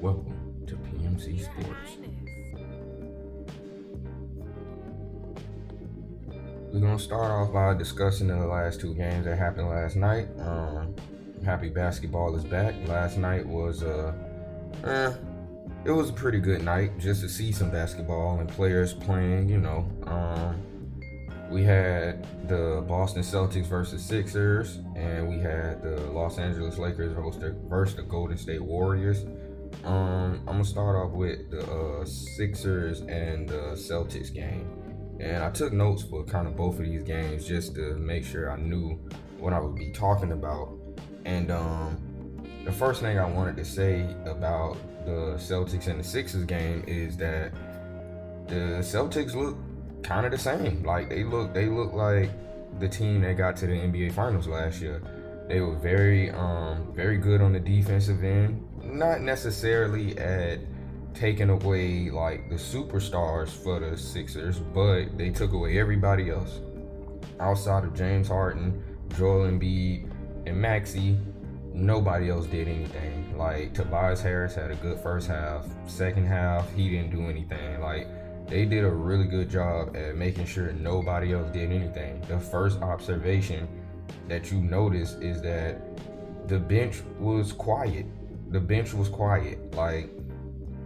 Welcome to PMC Sports. We're going to start off by discussing the last two games that happened last night. Happy basketball is back. Last night was it was a pretty good night just to see some basketball and players playing. We had the Boston Celtics versus Sixers, and we had the Los Angeles Lakers versus the Golden State Warriors. I'm gonna start off with the Sixers and the Celtics game, and I took notes for kind of both of these games just to make sure I knew what I would be talking about. And the first thing I wanted to say about the Celtics and the Sixers game is that the Celtics look kind of the same. Like they look like the team that got to the NBA Finals last year. They were very good on the defensive end. Not necessarily at taking away like the superstars for the Sixers, but they took away everybody else outside of James Harden, Joel Embiid, and Maxey. Nobody else did anything. Like Tobias Harris had a good first half. Second half, he didn't do anything. Like they did a really good job at making sure nobody else did anything. The first observation that you notice is that the bench was quiet. The bench was quiet. Like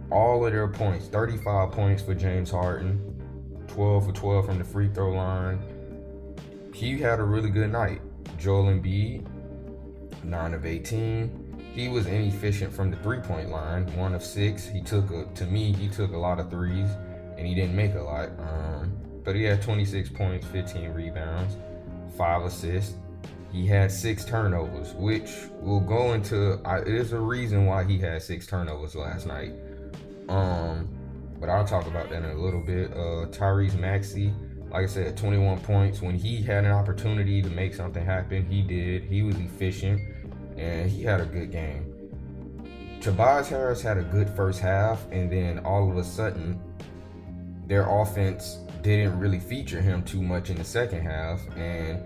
all of their points, 35 points for James Harden, 12 for 12 from the free throw line. He had a really good night. Joel Embiid, 9 of 18. He was inefficient from the three-point line, 1 of 6. He took a lot of threes, and he didn't make a lot. But he had 26 points, 15 rebounds, 5 assists. He had 6 turnovers, which will go into. There's a reason why he had 6 turnovers last night. But I'll talk about that in a little bit. Tyrese Maxey, like I said, 21 points. When he had an opportunity to make something happen, he did. He was efficient, and he had a good game. Tobias Harris had a good first half, and then all of a sudden, their offense didn't really feature him too much in the second half, and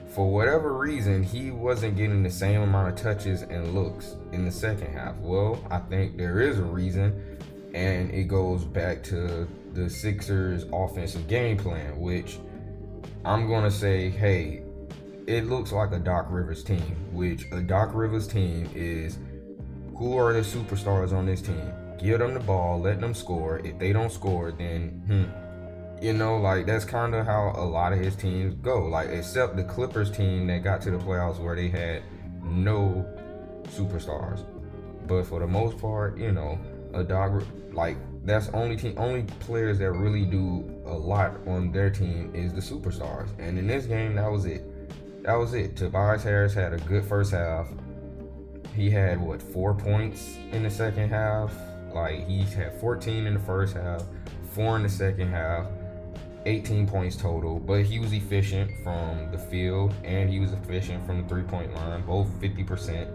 for whatever reason, he wasn't getting the same amount of touches and looks in the second half. Well, I think there is a reason, and it goes back to the Sixers' offensive game plan, which I'm going to say, hey, it looks like a Doc Rivers team, which a Doc Rivers team is who are the superstars on this team? Give them the ball, let them score. If they don't score, then like that's kind of how a lot of his teams go. Like except the Clippers team that got to the playoffs where they had no superstars. But for the most part, a dog like that's only players that really do a lot on their team is the superstars. And in this game, that was it. Tobias Harris had a good first half. He had 4 points in the second half. Like he had 14 in the first half, 4 in the second half. 18 points total, but he was efficient from the field and he was efficient from the three-point line, both 50%.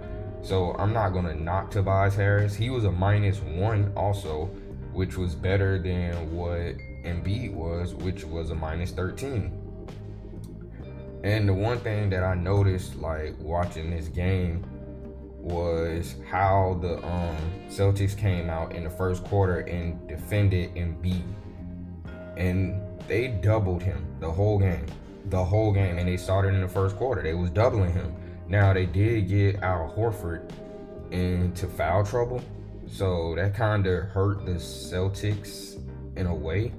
So I'm not going to knock Tobias Harris. He was a -1 also, which was better than what Embiid was, which was a -13. And the one thing that I noticed, like watching this game, was how the Celtics came out in the first quarter and defended Embiid. And they doubled him the whole game, and they started in the first quarter. They was doubling him. Now they did get Al Horford into foul trouble, so that kind of hurt the Celtics in a way.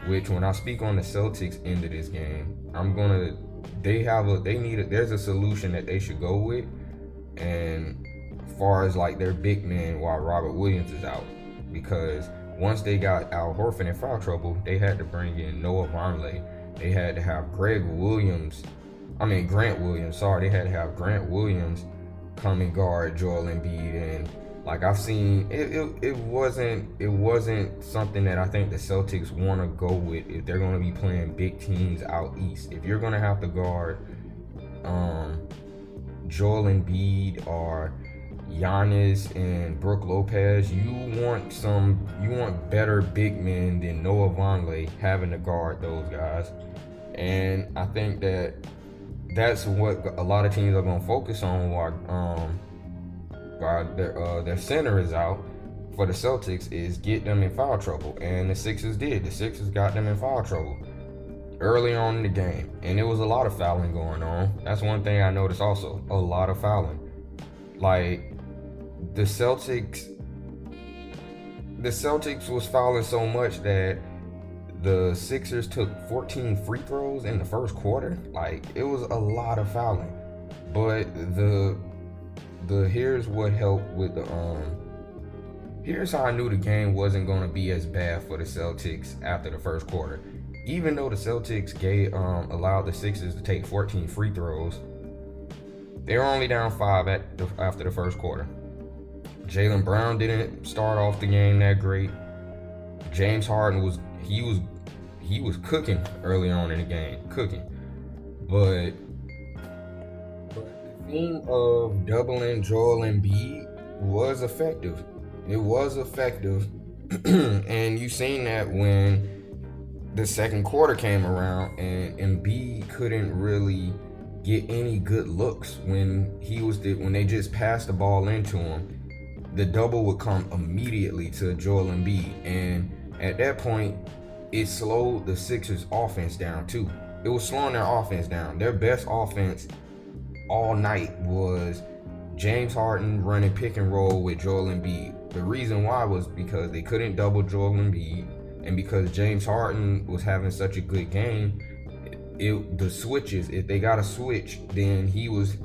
Which, when I speak on the Celtics end of this game, there's a solution that they should go with, and as far as like their big man while Robert Williams is out, because once they got Al Horford in foul trouble, they had to bring in Noah Vonleh. They had to have Grant Williams. Sorry, they had to have Grant Williams come and guard Joel Embiid. And like I've seen, it wasn't something that I think the Celtics want to go with if they're going to be playing big teams out east. If you're going to have to guard Joel Embiid or Giannis and Brook Lopez, you want better big men than Noah Vonleh having to guard those guys. And I think that's what a lot of teams are going to focus on while their center is out. for the Celtics is get them in foul trouble, and the Sixers did. The Sixers got them in foul trouble early on in the game, and there was a lot of fouling going on. That's one thing I noticed also, a lot of fouling. Like the Celtics was fouling so much that the Sixers took 14 free throws in the first quarter. Like it was a lot of fouling. But the here's what helped with here's how I knew the game wasn't going to be as bad for the Celtics after the first quarter. Even though the Celtics allowed the Sixers to take 14 free throws, they were only down 5 after the first quarter. Jaylen Brown didn't start off the game that great. James Harden was cooking early on in the game, cooking. But the theme of doubling Joel Embiid was effective. It was effective, and you seen that when the second quarter came around and Embiid couldn't really get any good looks when they just passed the ball into him. The double would come immediately to Joel Embiid, and at that point, it slowed the Sixers' offense down too. It was slowing their offense down. Their best offense all night was James Harden running pick and roll with Joel Embiid. The reason why was because they couldn't double Joel Embiid, and because James Harden was having such a good game, the switches, if they got a switch, then he was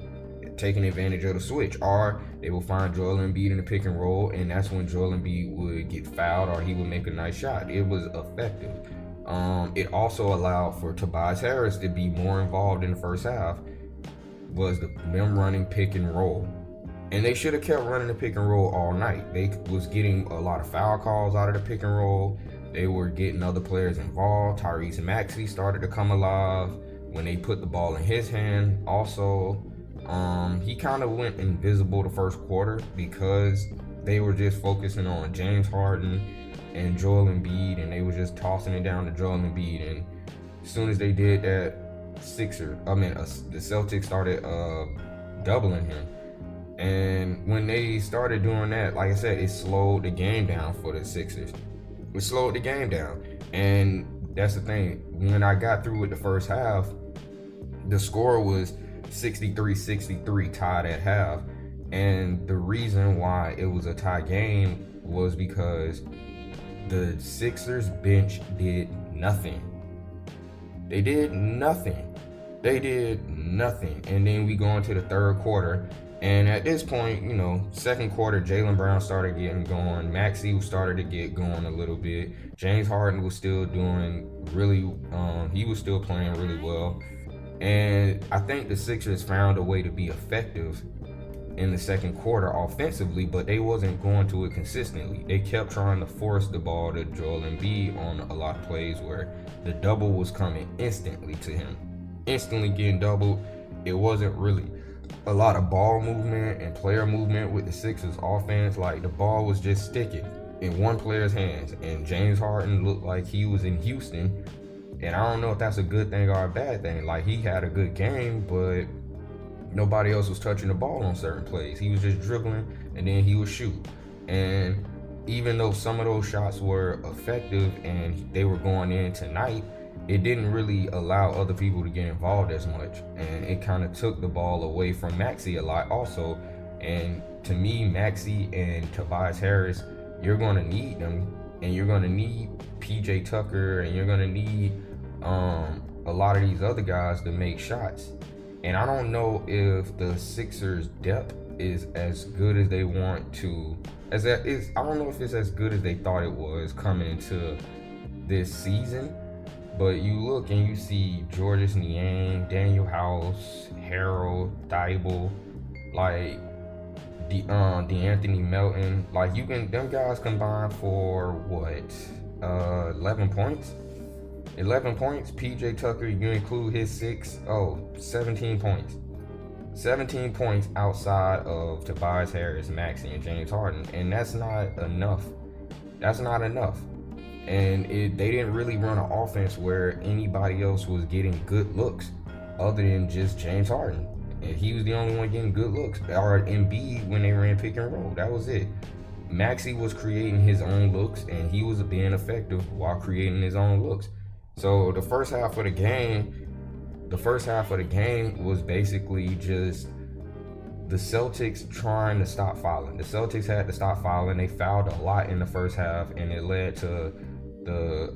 taking advantage of the switch, or they will find Joel Embiid in the pick and roll, and that's when Joel Embiid would get fouled or he would make a nice shot. It was effective. It also allowed for Tobias Harris to be more involved in the first half, was them running pick and roll. And they should have kept running the pick and roll all night. They was getting a lot of foul calls out of the pick and roll. They were getting other players involved. Tyrese Maxey started to come alive when they put the ball in his hand. Also, he kind of went invisible the first quarter because they were just focusing on James Harden and Joel Embiid, and they were just tossing it down to Joel Embiid. And as soon as they did that, the Celtics started doubling him. And when they started doing that, like I said, it slowed the game down for the Sixers. It slowed the game down. And that's the thing. When I got through with the first half, the score was 63-63, tied at half. And the reason why it was a tie game was because the Sixers bench did nothing. They did nothing. And then we go into the third quarter. And at this point, second quarter, Jaylen Brown started getting going. Maxey started to get going a little bit. James Harden was still doing he was still playing really well. And I think the Sixers found a way to be effective in the second quarter offensively, but they wasn't going to it consistently. They kept trying to force the ball to Joel Embiid on a lot of plays where the double was coming instantly to him. Instantly getting doubled. It wasn't really a lot of ball movement and player movement with the Sixers offense. Like the ball was just sticking in one player's hands, and James Harden looked like he was in Houston. And I don't know if that's a good thing or a bad thing. Like he had a good game, but nobody else was touching the ball on certain plays. He was just dribbling and then he would shoot. And even though some of those shots were effective and they were going in tonight, it didn't really allow other people to get involved as much. And it kind of took the ball away from Maxey a lot also. And to me, Maxey and Tobias Harris, you're going to need them. And you're going to need PJ Tucker, and you're going to need a lot of these other guys to make shots. And I don't know if the Sixers' depth is as good as they want to. I don't know if it's as good as they thought it was coming into this season. But you look and you see Georges Niang, Daniel House, Harold, Thibault, like DeAnthony Melton. Like them guys combined for what? 11 points? 11 points. PJ Tucker, you include his 17 points. 17 points outside of Tobias Harris, Maxey, and James Harden. And that's not enough. And they didn't really run an offense where anybody else was getting good looks other than just James Harden. And he was the only one getting good looks. Or Embiid when they ran pick and roll. That was it. Maxey was creating his own looks, and he was being effective while creating his own looks. So the first half of the game was basically just the Celtics trying to stop fouling. The Celtics had to stop fouling. They fouled a lot in the first half, and it led to the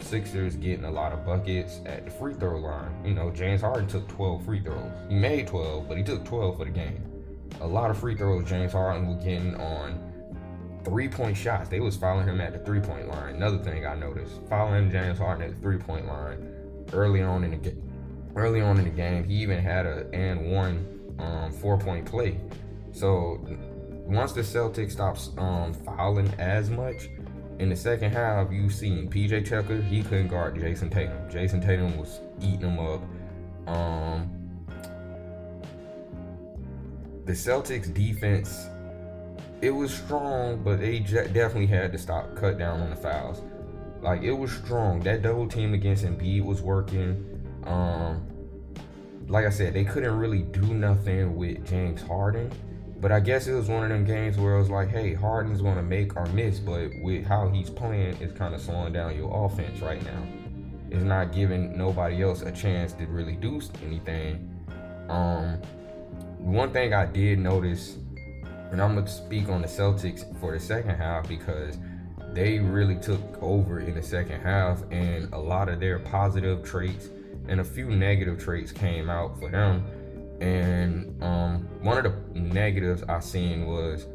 Sixers getting a lot of buckets at the free throw line. You know, James Harden took 12 free throws. He made 12, but he took 12 for the game. A lot of free throws James Harden was getting on 3-point shots. They was fouling him at the 3-point line. Another thing I noticed, fouling James Harden at the 3-point line early on in the game. He even had a and one 4-point play. So once the Celtics stops fouling as much, in the second half, you seen PJ Tucker, he couldn't guard Jason Tatum. Jason Tatum was eating him up. The Celtics defense, it was strong, but they definitely had to cut down on the fouls. Like, it was strong. That double team against Embiid was working. Like I said, they couldn't really do nothing with James Harden. But I guess it was one of them games where it was like, hey, Harden's going to make or miss, but with how he's playing, it's kind of slowing down your offense right now. It's not giving nobody else a chance to really do anything. One thing I did notice, and I'm going to speak on the Celtics for the second half, because they really took over in the second half, and a lot of their positive traits and a few negative traits came out for them. And one of the negatives I seen was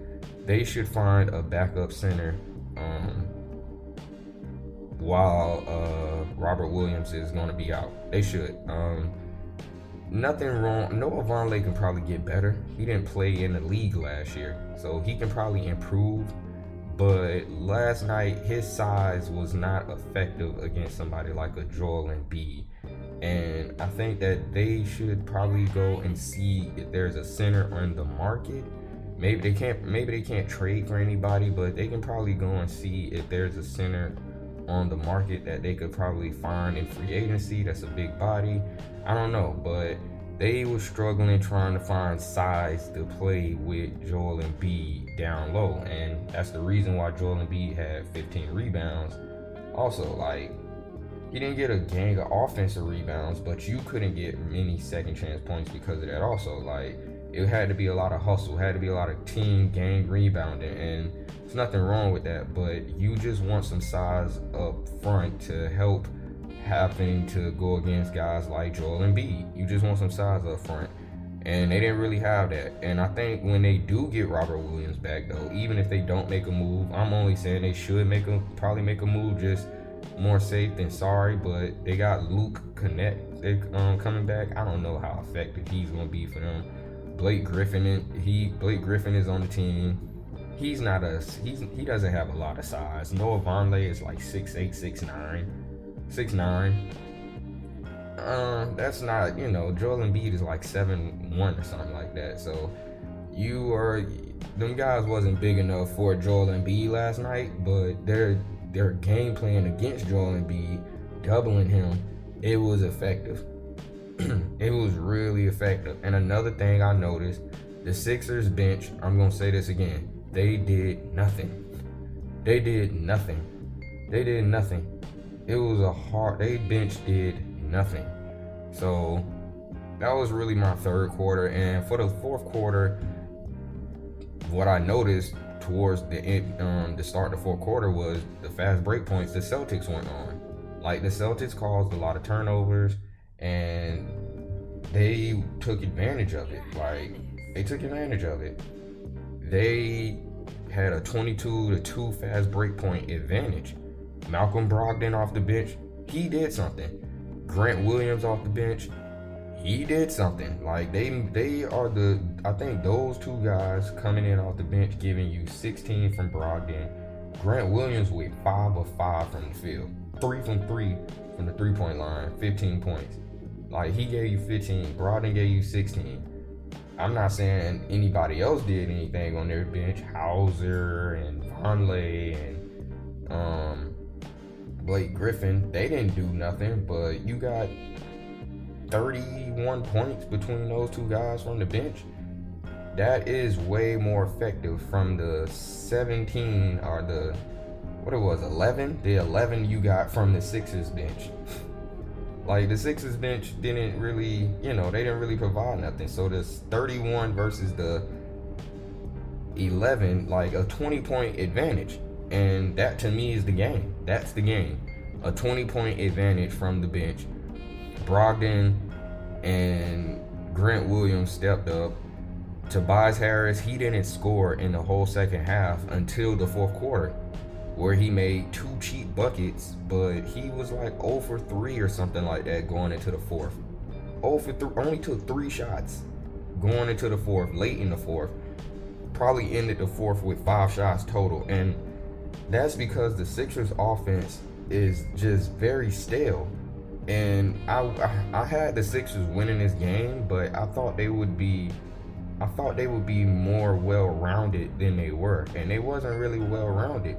they should find a backup center while Robert Williams is going to be out. They should. Nothing wrong. Noah Vonleh can probably get better. He didn't play in the league last year, so he can probably improve. But last night, his size was not effective against somebody like a Joel Embiid. And I think that they should probably go and see if there's a center on the market. Maybe they can't trade for anybody, but they can probably go and see if there's a center on the market that they could probably find in free agency that's a big body. I don't know, but they were struggling trying to find size to play with Joel Embiid down low, and that's the reason why Joel Embiid had 15 rebounds. Also, like, he didn't get a gang of offensive rebounds, but you couldn't get many second chance points because of that also. Like, it had to be a lot of hustle, had to be a lot of team gang rebounding, and there's nothing wrong with that, but you just want some size up front to help having to go against guys like Joel Embiid. You just want some size up front, and they didn't really have that. And I think when they do get Robert Williams back, though, even if they don't make a move, I'm only saying they should probably make a move, just more safe than sorry. But they got Luke Connect coming back. I don't know how effective he's gonna be for them. Blake Griffin is on the team. He doesn't have a lot of size. Noah Vonleh is like 6'8", 6'9". That's not, Joel Embiid is like 7'1" or something like that. So them guys wasn't big enough for Joel Embiid last night, but their game plan against Joel Embiid, doubling him, it was effective. It was really effective. And another thing I noticed, the Sixers bench, I'm going to say this again, they did nothing. They bench did nothing. So that was really my third quarter. And for the fourth quarter, what I noticed towards the end, the start of the fourth quarter, was the fast break points the Celtics went on. Like, the Celtics caused a lot of turnovers, and they took advantage of it. They had a 22-2 fast break point advantage. Malcolm Brogdon off the bench, he did something. Grant Williams off the bench, he did something. Like, they are I think those two guys coming in off the bench giving you 16 from Brogdon. Grant Williams with 5 of 5 from the field. 3 from 3 from the 3-point line, 15 points. Like, he gave you 15, Brogdon gave you 16. I'm not saying anybody else did anything on their bench. Hauser and Vonleh and Blake Griffin, they didn't do nothing, but you got 31 points between those two guys from the bench. that is way more effective from the 17 or the what it was 11, the 11 you got from the Sixers bench. Like the Sixers bench didn't really, they didn't really provide nothing. So this 31 versus the 11, like a 20-point advantage, and that to me is the game. That's the game. A 20-point advantage from the bench. Brogdon and Grant Williams stepped up. Tobias Harris, he didn't score in the whole second half until the fourth quarter, where he made 2 cheap buckets, but he was like 0 for 3 or something like that going into the fourth. 0 for 3, only took 3 shots going into the fourth, late in the fourth. Probably ended the fourth with 5 shots total, and that's because the Sixers offense is just very stale. And I had the Sixers winning this game, but I thought they would be more well-rounded than they were, and they wasn't really well-rounded.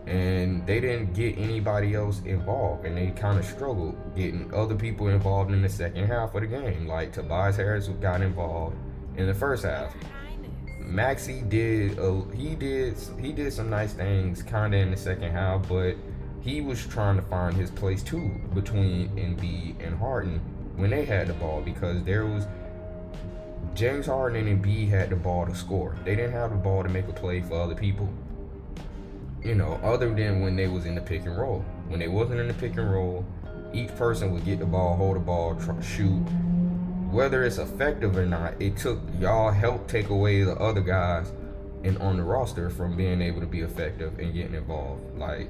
And they didn't get anybody else involved, and they kind of struggled getting other people involved in the second half of the game. Like Tobias Harris got involved in the first half. Maxey did some nice things kind of in the second half, but he was trying to find his place too between Embiid and Harden when they had the ball, because there was James Harden and Embiid had the ball to score. They didn't have the ball to make a play for other people. Other than when they was in the pick and roll. When they wasn't in the pick and roll, each person would get the ball, hold the ball, shoot. Whether it's effective or not, it took y'all help take away the other guys on the roster from being able to be effective and getting involved. Like,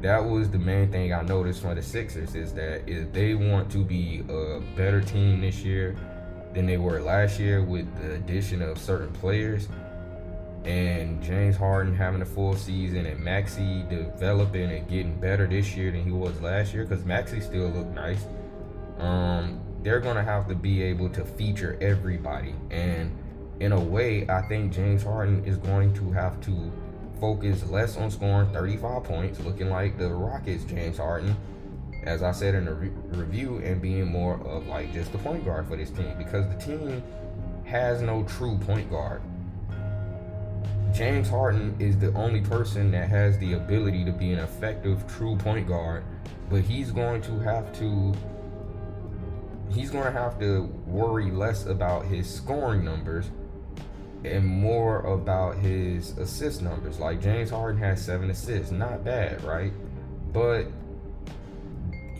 that was the main thing I noticed from the Sixers, is that if they want to be a better team this year than they were last year with the addition of certain players, and James Harden having a full season, and Maxey developing and getting better this year than he was last year, because Maxey still looked nice. They're going to have to be able to feature everybody. And in a way, I think James Harden is going to have to focus less on scoring 35 points, looking like the Rockets' James Harden, as I said in the review, and being more of like just the point guard for this team, because the team has no true point guard. James Harden is the only person that has the ability to be an effective true point guard, but he's going to have to worry less about his scoring numbers and more about his assist numbers. Like, James Harden has 7 assists, not bad, right? But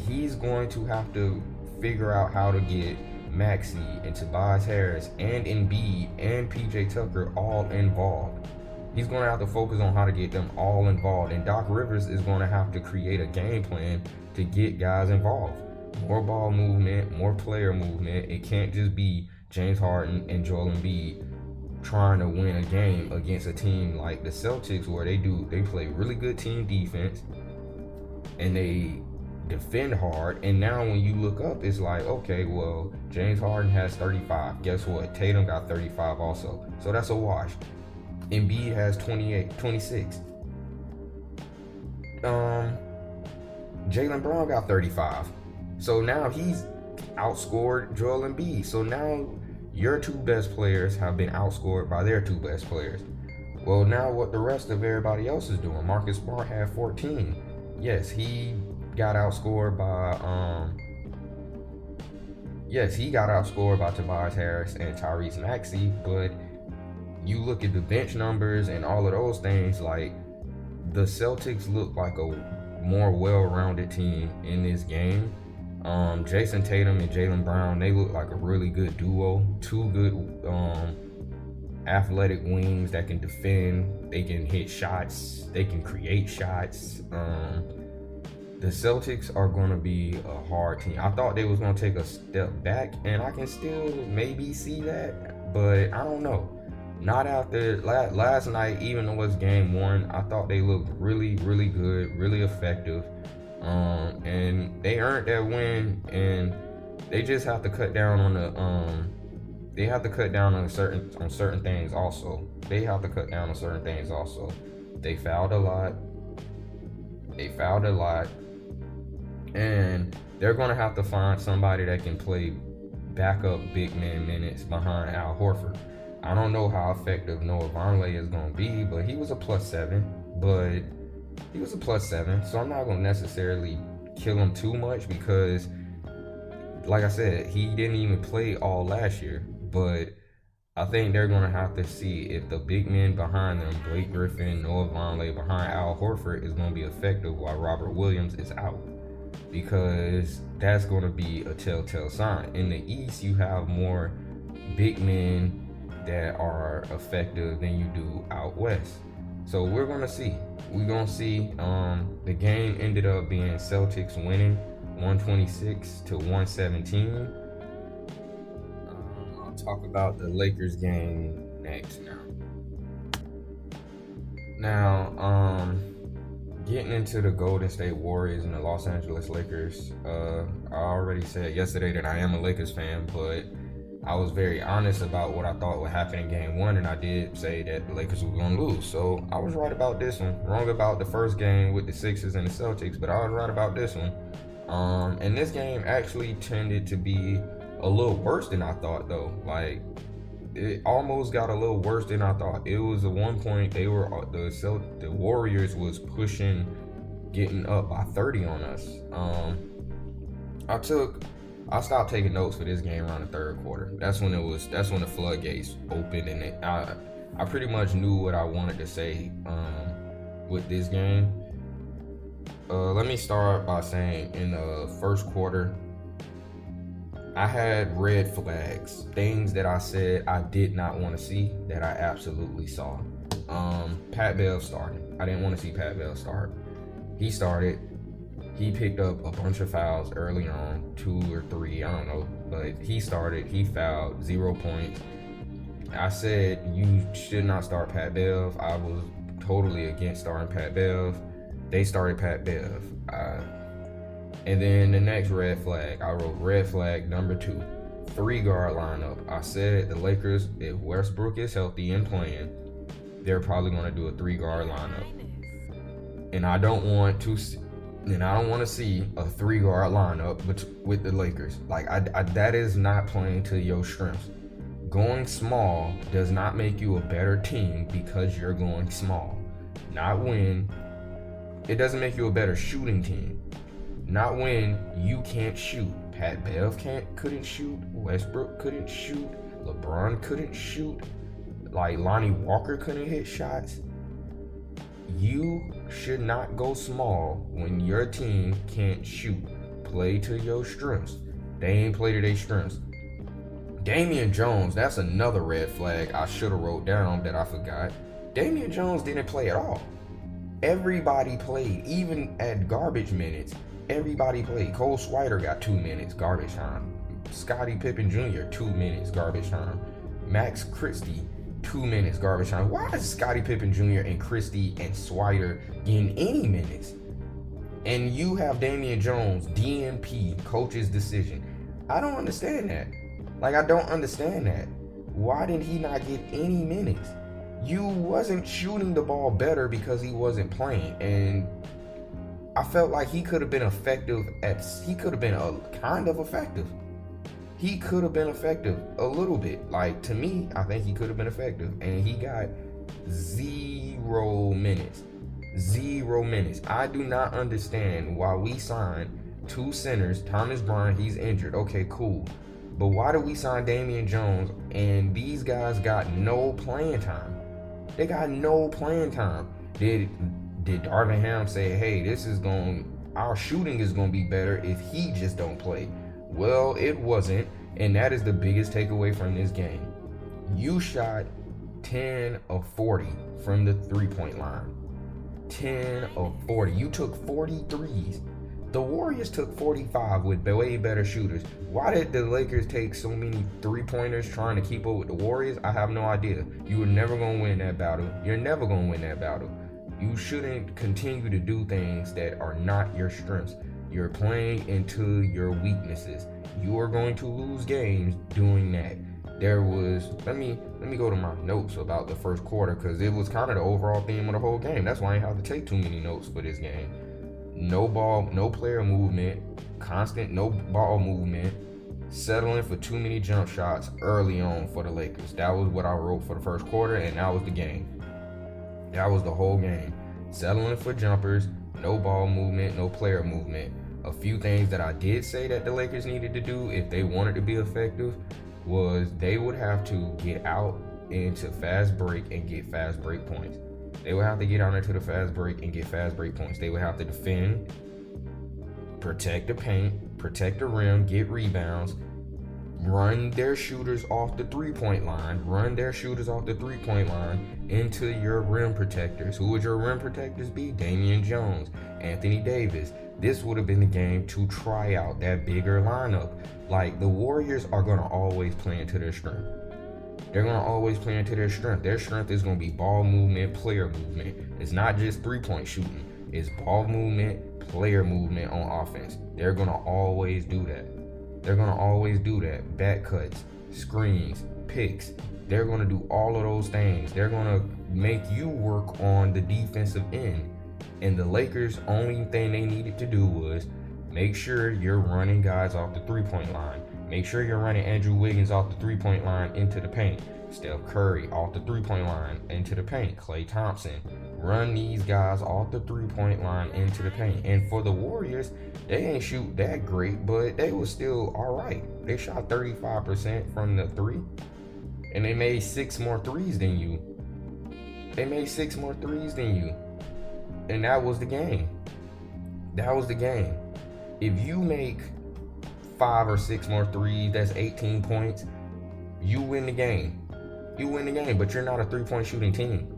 he's going to have to figure out how to get Maxey and Tobias Harris and Embiid and PJ Tucker all involved. He's going to have to focus on how to get them all involved, and Doc Rivers is going to have to create a game plan to get guys involved. More ball movement, more player movement. It can't just be James Harden and Joel Embiid trying to win a game against a team like the Celtics, where they play really good team defense and they defend hard. And now when you look up, it's like, okay, well, James Harden has 35. Guess what? Tatum got 35 also. So that's a wash. Embiid has 26. Jaylen Brown got 35. So now he's outscored Joel Embiid. So now your 2 best players have been outscored by their 2 best players. Well, now what the rest of everybody else is doing? Marcus Smart had 14. Yes, he got outscored by Tobias Harris and Tyrese Maxey, but you look at the bench numbers and all of those things, like, the Celtics look like a more well-rounded team in this game. Jason Tatum and Jaylen Brown, they look like a really good duo. 2 good athletic wings that can defend. They can hit shots. They can create shots. The Celtics are going to be a hard team. I thought they was going to take a step back, and I can still maybe see that, but I don't know. Not after last night, even though it's game 1, I thought they looked really, really good, really effective. And they earned that win, and they just have to cut down on certain things also. They fouled a lot. And they're going to have to find somebody that can play backup big man minutes behind Al Horford. I don't know how effective Noah Vonleh is going to be, but he was a +7. But he was a +7, so I'm not going to necessarily kill him too much because, like I said, he didn't even play all last year. But I think they're going to have to see if the big men behind them, Blake Griffin, Noah Vonleh, behind Al Horford, is going to be effective while Robert Williams is out. Because that's going to be a telltale sign. In the East, you have more big men that are effective than you do out West. So we're going to see. We're going to see. The game ended up being Celtics winning 126-117. I'll talk about the Lakers game next now. Getting into the Golden State Warriors and the Los Angeles Lakers, I already said yesterday that I am a Lakers fan, but I was very honest about what I thought would happen in game one, and I did say that the Lakers were going to lose. So I was right about this one. Wrong about the first game with the Sixers and the Celtics, but I was right about this one. And this game actually tended to be a little worse than I thought, though. Like, it almost got a little worse than I thought. It was at one point the Warriors was pushing, getting up by 30 on us. I stopped taking notes for this game around the third quarter. That's when the floodgates opened, and I pretty much knew what I wanted to say with this game. Let me start by saying in the first quarter, I had red flags, things that I said I did not want to see that I absolutely saw. Pat Bev started. I didn't want to see Pat Bev start. He started. He picked up a bunch of fouls early on, 2 or 3, I don't know. But he started. He fouled, 0 points. I said you should not start Pat Bev. I was totally against starting Pat Bev. They started Pat Bev. And then the next red flag, I wrote red flag number 2, 3-guard lineup. I said the Lakers, if Westbrook is healthy and playing, they're probably going to do a 3-guard lineup. And I don't want to see a 3-guard lineup with the Lakers. Like, that is not playing to your strengths. Going small does not make you a better team because you're going small. It doesn't make you a better shooting team. Not when you can't shoot. Pat Bev couldn't shoot. Westbrook couldn't shoot. LeBron couldn't shoot. Like, Lonnie Walker couldn't hit shots. You should not go small when your team can't shoot. Play to your strengths. They ain't play to their strengths. Damian Jones, that's another red flag I should have wrote down that I forgot. Damian Jones didn't play at all. Everybody played, even at garbage minutes. Everybody played. Cole Swider got 2 minutes, garbage time. Scottie Pippen Jr., 2 minutes, garbage time. Max Christie, 2 minutes, garbage time. Why is Scottie Pippen Jr. and Christie and Swider getting any minutes? And you have Damian Jones, DNP, coach's decision. I don't understand that. Like, I don't understand that. Why did he not get any minutes? You wasn't shooting the ball better because he wasn't playing. And I felt like he could have been effective he could have been kind of effective. He could have been effective a little bit. Like, to me, I think he could have been effective. And he got 0 minutes. 0 minutes. I do not understand why we signed 2 centers. Thomas Bryant, he's injured. Okay, cool. But why did we sign Damian Jones and these guys got no playing time? They got no playing time. Did Darvin Ham say, hey, our shooting is going to be better if he just don't play? Well, it wasn't, and that is the biggest takeaway from this game. You shot 10 of 40 from the three-point line. 10 of 40. You took 43s. The Warriors took 45 with way better shooters. Why did the Lakers take so many three-pointers trying to keep up with the Warriors? I have no idea. You were never going to win that battle. You're never going to win that battle. You shouldn't continue to do things that are not your strengths. You're playing into your weaknesses. You are going to lose games doing that. Let me go to my notes about the first quarter, because it was kind of the overall theme of the whole game. That's why I didn't have to take too many notes for this game. No ball, no player movement, constant no ball movement. settling for too many jump shots early on for the Lakers. That was what I wrote for the first quarter, and that was the game. That was the whole game. Settling for jumpers, no ball movement, no player movement. A few things that I did say that the Lakers needed to do if they wanted to be effective was they would have to get out into fast break and get fast break points. They would have to get out into the fast break and get fast break points. They would have to defend, protect the paint, protect the rim, get rebounds, run their shooters off the three-point line, into your rim protectors. Who would your rim protectors be? Damian Jones, Anthony Davis. This would have been the game to try out that bigger lineup. Like, the Warriors are going to always play into their strength. They're going to always play into their strength. Their strength is going to be ball movement, player movement. It's not just three-point shooting. It's ball movement, player movement on offense. They're going to always do that. Back cuts, screens, picks. They're going to do all of those things. They're going to make you work on the defensive end. And the Lakers, only thing they needed to do was make sure you're running guys off the three-point line. Make sure you're running Andrew Wiggins off the three-point line into the paint. Steph Curry off the three-point line into the paint. Klay Thompson. Run these guys off the three-point line into the paint. And for the Warriors, they ain't shoot that great, but they was still all right. They shot 35% from the three, and they made 6 more threes than you. And that was the game. If you make 5 or 6 more threes, that's 18 points. You win the game. But you're not a three-point shooting team.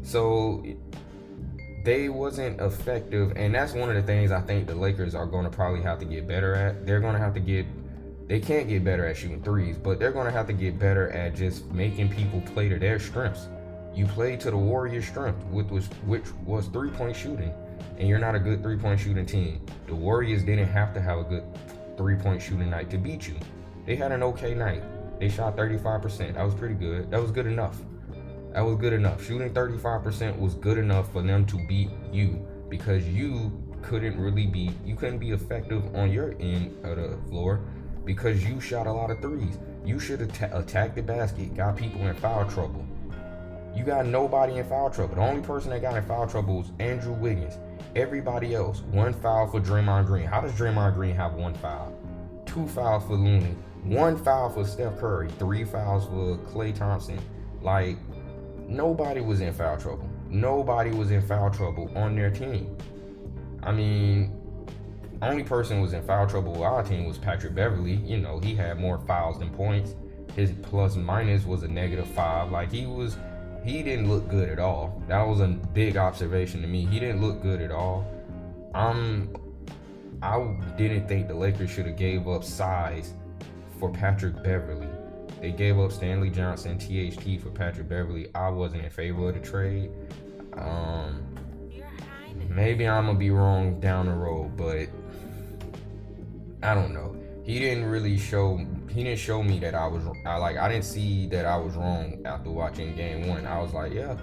So they wasn't effective, and that's one of the things I think the Lakers are going to probably have to get better at. They can't get better at shooting threes, but they're going to have to get better at just making people play to their strengths. You play to the Warriors' strength, which was three-point shooting, and you're not a good three-point shooting team. The Warriors didn't have to have a good three-point shooting night to beat you. They had an okay night. They shot 35%. That was pretty good. That was good enough. Shooting 35% was good enough for them to beat you, because you couldn't be effective on your end of the floor because you shot a lot of threes. You should have attacked the basket, got people in foul trouble. You got nobody in foul trouble. The only person that got in foul trouble was Andrew Wiggins. Everybody else, 1 foul for Draymond Green. How does Draymond Green have 1 foul? 2 fouls for Looney. 1 foul for Steph Curry. 3 fouls for Klay Thompson. Like, nobody was in foul trouble. On their team. I mean, only person who was in foul trouble with our team was Patrick Beverly. You know, he had more fouls than points. His plus minus was a -5. Like, he didn't look good at all. That was a big observation to me. He didn't look good at all. I didn't think the Lakers should have gave up size for Patrick Beverly. They gave up Stanley Johnson, THT for Patrick Beverly. I wasn't in favor of the trade. Maybe I'm gonna be wrong down the road, but I don't know. He didn't show me that I didn't see that I was wrong after watching game 1. I was like, yeah,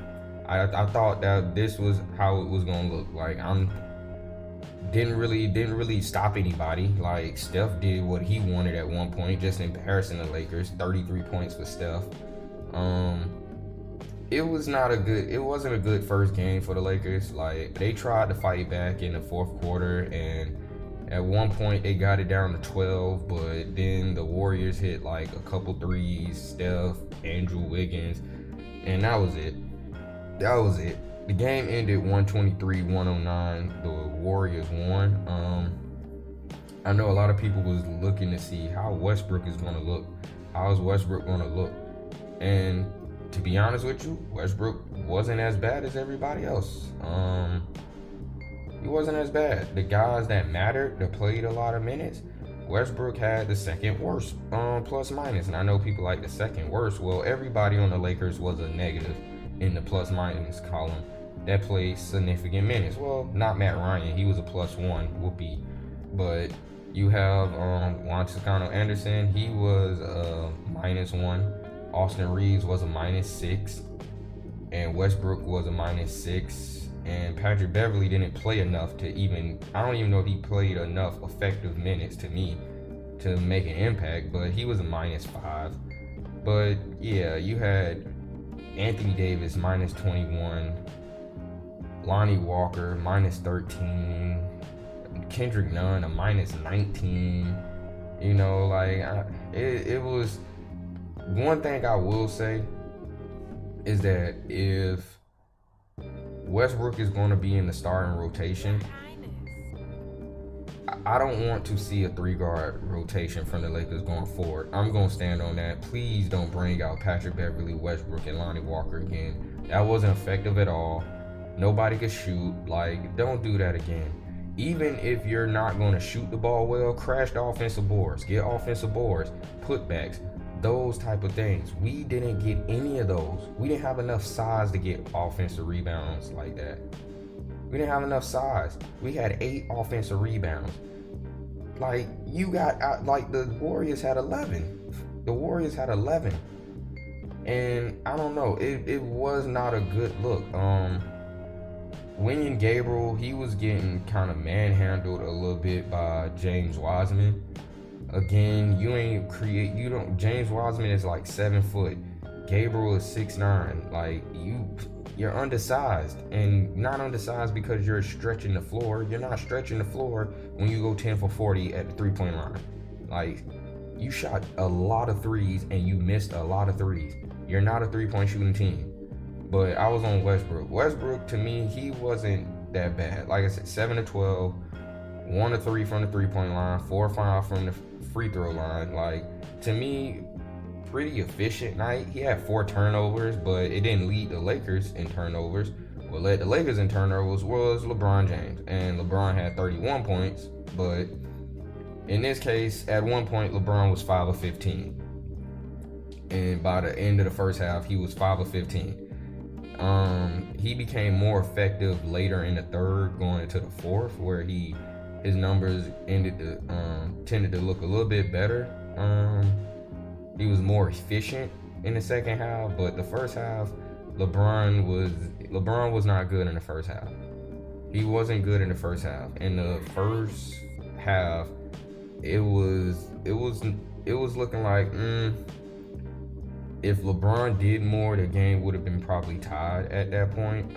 I thought that this was how it was gonna look. Like, didn't really stop anybody. Like, Steph did what he wanted at one point, just embarrassing the Lakers. 33 points for Steph. It wasn't a good first game for the Lakers. Like, they tried to fight back in the fourth quarter, and at one point they got it down to 12, but then the Warriors hit like a couple threes, Steph, Andrew Wiggins, and that was it. The game ended 123-109. The Warriors won. I know a lot of people was looking to see how Westbrook is going to look. How is Westbrook going to look? And to be honest with you, Westbrook wasn't as bad as everybody else. He wasn't as bad. The guys that mattered, that played a lot of minutes, Westbrook had the second worst plus minus. And I know people like the second worst. Well, everybody on the Lakers was a negative in the plus minus column that played significant minutes. Well, not Matt Ryan. He was a +1. Whoopee. But you have Juan Toscano Anderson. He was a -1. Austin Reeves was a -6. And Westbrook was a -6. and Patrick Beverly didn't play enough to even. I don't even know if he played enough effective minutes to me to make an impact, but he was a -5. But yeah, you had Anthony Davis -21, Lonnie Walker -13, Kendrick Nunn a -19. You know, like it was. One thing I will say is that if Westbrook is going to be in the starting rotation, I don't want to see a 3-guard rotation from the Lakers going forward. I'm going to stand on that. Please don't bring out Patrick Beverly, Westbrook, and Lonnie Walker again. That wasn't effective at all. Nobody could shoot. Like, don't do that again. Even if you're not going to shoot the ball well, crash the offensive boards. Get offensive boards, putbacks, those type of things. We didn't get any of those. We didn't have enough size to get offensive rebounds like that. We didn't have enough size. We had 8 offensive rebounds. Like, you got, like, the Warriors had 11. The Warriors had 11. And I don't know, it was not a good look. Wenyen Gabriel, he was getting kind of manhandled a little bit by James Wiseman. Again, James Wiseman is like 7 foot. Gabriel is 6'9". Like, you're undersized, and not undersized because you're stretching the floor. You're not stretching the floor when you go 10 for 40 at the 3-point line. Like, you shot a lot of threes and you missed a lot of threes. You're not a 3-point shooting team. But I was on Westbrook. Westbrook, to me, he wasn't that bad. Like I said, 7 of 12, 1 of 3 from the 3-point line, 4 of 5 from the free throw line. Like, to me, pretty efficient night. He had 4 turnovers, but it didn't lead the Lakers in turnovers. What led the Lakers in turnovers was LeBron James, and LeBron had 31 points. But in this case, at one point, LeBron was 5 of 15, and by the end of the first half, he was 5 of 15. He became more effective later in the third, going into the fourth, where his numbers tended to look a little bit better. He was more efficient in the second half, but the first half, LeBron was not good in the first half. He wasn't good in the first half. In the first half, it was looking like if LeBron did more, the game would have been probably tied at that point.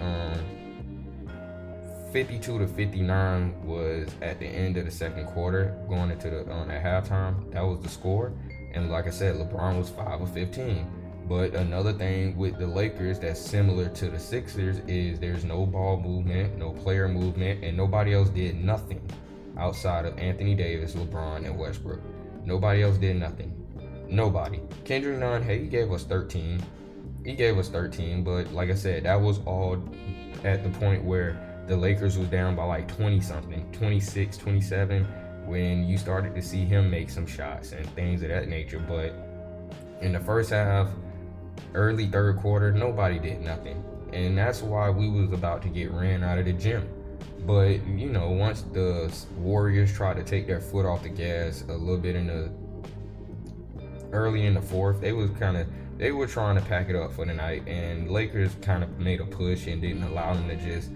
52-59 was at the end of the second quarter, going into the at halftime. That was the score. And like I said, LeBron was 5 of 15. But another thing with the Lakers that's similar to the Sixers is there's no ball movement, no player movement, and nobody else did nothing outside of Anthony Davis, LeBron, and Westbrook. Nobody else did nothing. Nobody. Kendrick Nunn, hey, he gave us 13. But like I said, that was all at the point where the Lakers was down by like 20-something, 26, 27, when you started to see him make some shots and things of that nature. But in the first half, early third quarter, nobody did nothing. And that's why we was about to get ran out of the gym. But, once the Warriors tried to take their foot off the gas a little bit early in the fourth, they were trying to pack it up for the night, and Lakers kind of made a push and didn't allow them to just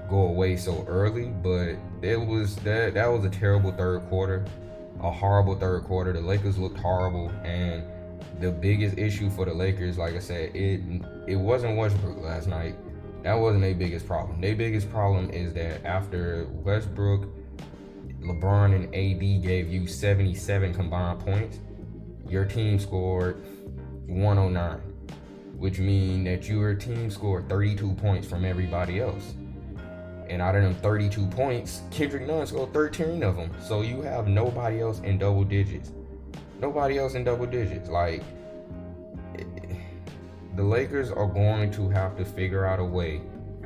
go away so early. But that was a terrible third quarter, a horrible third quarter. The Lakers looked horrible, and the biggest issue for the Lakers, like I said, it wasn't Westbrook last night. That wasn't their biggest problem. Their biggest problem is that after Westbrook, LeBron, and AD gave you 77 combined points, your team scored 109, which means that your team scored 32 points from everybody else. And out of them 32 points, Kendrick Nunn scored 13 of them. So you have nobody else in double digits. Like, the Lakers are going to have to figure out a way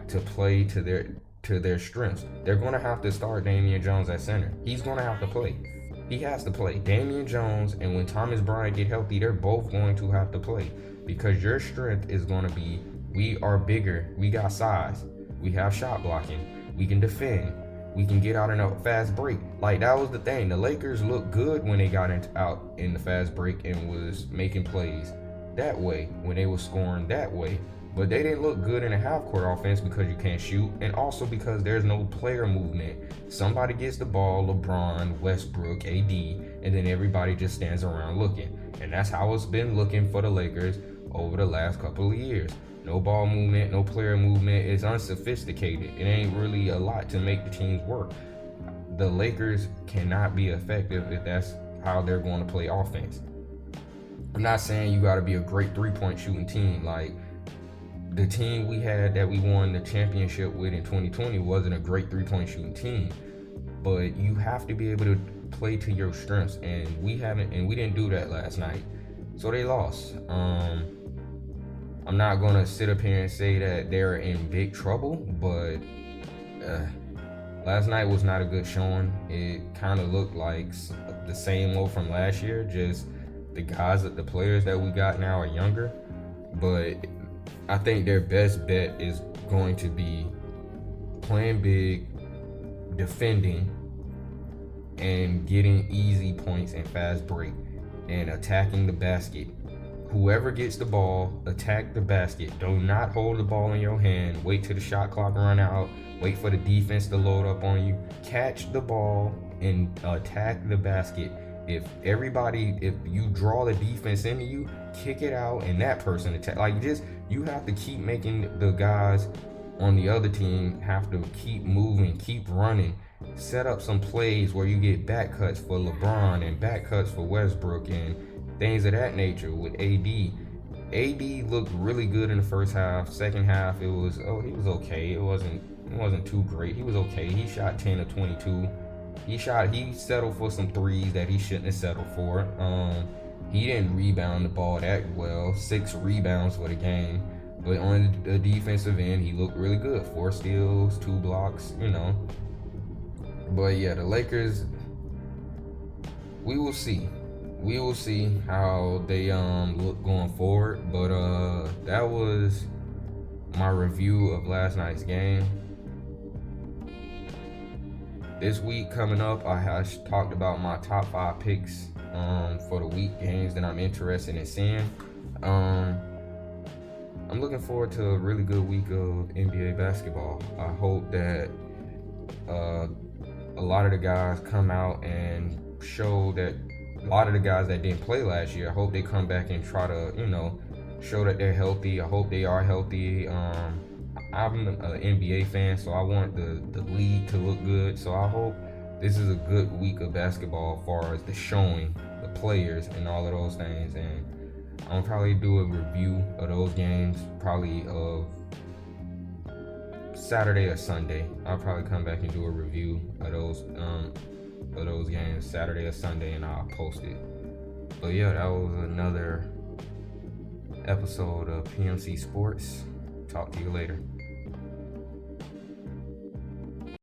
to play to their strengths. They're going to have to start Damian Jones at center. He's going to have to play. He has to play. Damian Jones, and when Thomas Bryant get healthy, they're both going to have to play, because your strength is going to be, we are bigger, we got size, we have shot blocking, we can defend, we can get out in a fast break. Like, that was the thing. The Lakers looked good when they got out in the fast break and was making plays that way, when they were scoring that way. But they didn't look good in a half-court offense because you can't shoot, and also because there's no player movement. Somebody gets the ball, LeBron, Westbrook, AD, and then everybody just stands around looking. And that's how it's been looking for the Lakers over the last couple of years. No ball movement, no player movement. It's unsophisticated. It ain't really a lot to make the teams work. The Lakers cannot be effective if that's how they're going to play offense. I'm not saying you got to be a great three-point shooting team. Like, the team we had that we won the championship with in 2020 wasn't a great three-point shooting team. But you have to be able to play to your strengths, and we didn't do that last night. So they lost. I'm not gonna sit up here and say that they're in big trouble, but last night was not a good showing. It kind of looked like the same old from last year, just the players that we got now are younger. But I think their best bet is going to be playing big, defending, and getting easy points and fast break, and attacking the basket. Whoever gets the ball, attack the basket. Do not hold the ball in your hand. Wait till the shot clock run out. Wait for the defense to load up on you. Catch the ball and attack the basket. If you draw the defense into you, kick it out and that person attack. You have to keep making the guys on the other team have to keep moving, keep running. Set up some plays where you get back cuts for LeBron and back cuts for Westbrook and things of that nature with AD. AD looked really good in the first half. Second half, he was okay. It wasn't too great. He was okay. He shot 10 of 22. He settled for some threes that he shouldn't have settled for. He didn't rebound the ball that well. 6 rebounds for the game. But on the defensive end, he looked really good. 4 steals, 2 blocks, But yeah, the Lakers, we will see. We will see how they look going forward. But that was my review of last night's game. This week coming up, I talked about my top 5 picks for the week, games that I'm interested in seeing. I'm looking forward to a really good week of NBA basketball. I hope that a lot of the guys come out and show that a lot of the guys that didn't play last year, I hope they come back and try to, show that they're healthy. I hope they are healthy. I'm an NBA fan, so I want the league to look good. So I hope this is a good week of basketball as far as the showing, the players, and all of those things. And I'm gonna probably do a review of those games, probably of Saturday or Sunday. I'll probably come back and do a review of those games Saturday or Sunday, and I'll post it. But yeah, that was another episode of PMC Sports. Talk to you later.